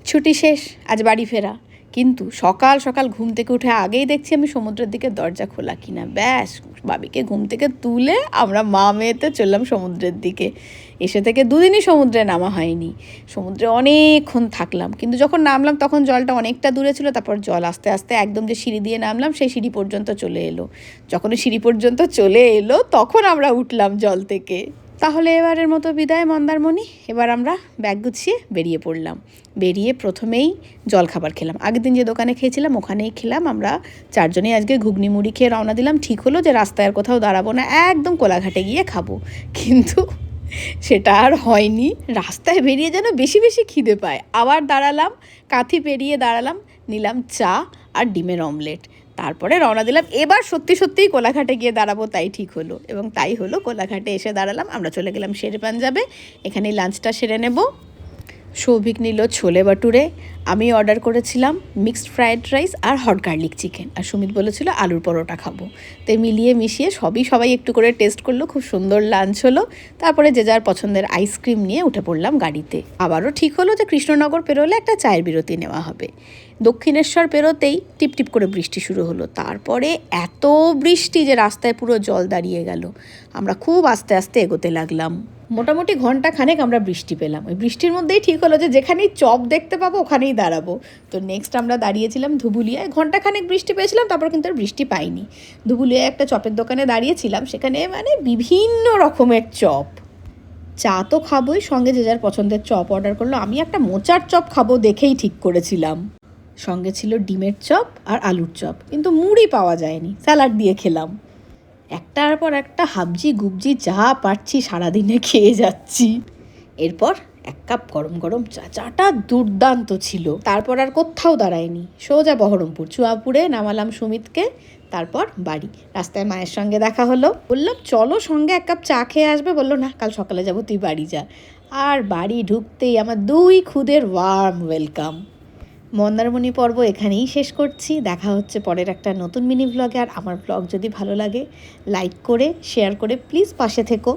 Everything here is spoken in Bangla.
ছুটি শেষ, আজ বাড়ি ফেরা। কিন্তু সকাল সকাল ঘুম থেকে উঠে আগেই দেখছি আমি সমুদ্রের দিকে দরজা খোলা কিনা। ব্যাস, বাবিকে ঘুম থেকে তুলে আমরা মা মেয়েতে চললাম সমুদ্রের দিকে। এসে থেকে দুদিনই সমুদ্রে নামা হয়নি। সমুদ্রে অনেকক্ষণ থাকলাম, কিন্তু যখন নামলাম তখন জলটা অনেকটা দূরে ছিল। তারপর জল আস্তে আস্তে একদম যে সিঁড়ি দিয়ে নামলাম সেই সিঁড়ি পর্যন্ত চলে এলো। যখন সিঁড়ি পর্যন্ত চলে এলো তখন আমরা উঠলাম জল থেকে। তাহলে এবারের মতো বিদায় মন্দারমণি। এবার আমরা ব্যাগ গুছিয়ে বেরিয়ে পড়লাম। বেরিয়ে প্রথমেই জলখাবার খেলাম। আগের দিন যে দোকানে খেয়েছিলাম ওখানেই খেলাম। আমরা চারজনেই আজকে ঘুগনি মুড়ি খেয়ে রওনা দিলাম। ঠিক হলো যে রাস্তায় আর কোথাও দাঁড়াবো না, একদম কোলাঘাটে গিয়ে খাবো। কিন্তু সেটা আর হয়নি। রাস্তায় বেরিয়ে যেন বেশি বেশি খিদে পায়। আবার দাঁড়ালাম, কাঁথি পেরিয়ে দাঁড়ালাম, নিলাম চা আর ডিমের অমলেট। তারপরে রওনা দিলাম। এবার সত্যি সত্যিই কোলাঘাটে গিয়ে দাঁড়াবো, তাই ঠিক হলো। এবং তাই হলো, কোলাঘাটে এসে দাঁড়ালাম। আমরা চলে গেলাম শেরে পাঞ্জাবে, এখানেই লাঞ্চটা সেরে নেব। সৌভিক নিল ছোলে বাটুরে, আমি অর্ডার করেছিলাম মিক্সড ফ্রায়েড রাইস আর হট গার্লিক চিকেন, আর সুমিত বলেছিল আলুর পরোটা খাবো। তো মিলিয়ে মিশিয়ে সবাই একটু করে টেস্ট করলো। খুব সুন্দর লাঞ্চ হলো। তারপরে যে যার পছন্দের আইসক্রিম নিয়ে উঠে পড়লাম গাড়িতে। আবারও ঠিক হলো যে কৃষ্ণনগর পেরোলে একটা চায়ের বিরতি নেওয়া হবে। দক্ষিণেশ্বর পেরোতেই টিপটিপ করে বৃষ্টি শুরু হলো। তারপরে এত বৃষ্টি যে রাস্তায় পুরো জল দাঁড়িয়ে গেল। আমরা খুব আস্তে আস্তে এগোতে লাগলাম। মোটামুটি ঘন্টা খানেক আমরা বৃষ্টি পেলাম। ওই বৃষ্টির মধ্যেই ঠিক হলো যে যেখানেই চপ দেখতে পাবো ওখানেই দাঁড়াবো। তো নেক্সট আমরা দাঁড়িয়েছিলাম ধুবুলিয়ায়। ঘন্টা খানেক বৃষ্টি পেয়েছিলাম, তারপর কিন্তু আর বৃষ্টি পাইনি। ধুবুলিয়ায় একটা চপের দোকানে দাঁড়িয়েছিলাম, সেখানে মানে বিভিন্ন রকমের চপ। চা তো খাবোই, সঙ্গে যে যার পছন্দের চপ অর্ডার করলো। আমি একটা মোচার চপ খাবো দেখেই ঠিক করেছিলাম। সঙ্গে ছিল ডিমের চপ আর আলুর চপ, কিন্তু মুড়ি পাওয়া যায়নি, স্যালাড দিয়ে খেলাম। একটার পর একটা হাবজি গুবজি যা পারছি সারাদিনে খেয়ে যাচ্ছি। এরপর এক কাপ গরম গরম চা। চাটা দুর্দান্ত ছিল। তারপর আর কোথাও দাঁড়ায়নি, সোজা বহরমপুর চুয়াপুরে নামালাম সুমিতকে। তারপর বাড়ি। রাস্তায় মায়ের সঙ্গে দেখা হলো, বললাম চলো সঙ্গে এক কাপ চা খেয়ে আসবে। বললো না, কাল সকালে যাবো, তুই বাড়ি যা। আর বাড়ি ঢুকতেই আমার দুই খুদের ওয়ার্ম ওয়েলকাম। মন্দারমণি পর্ব এখানেই শেষ করছি। দেখা হচ্ছে পরের একটা নতুন মিনি ব্লগে। আর আমার ব্লগ যদি ভালো লাগে লাইক করে শেয়ার করে প্লিজ পাশে থেকো।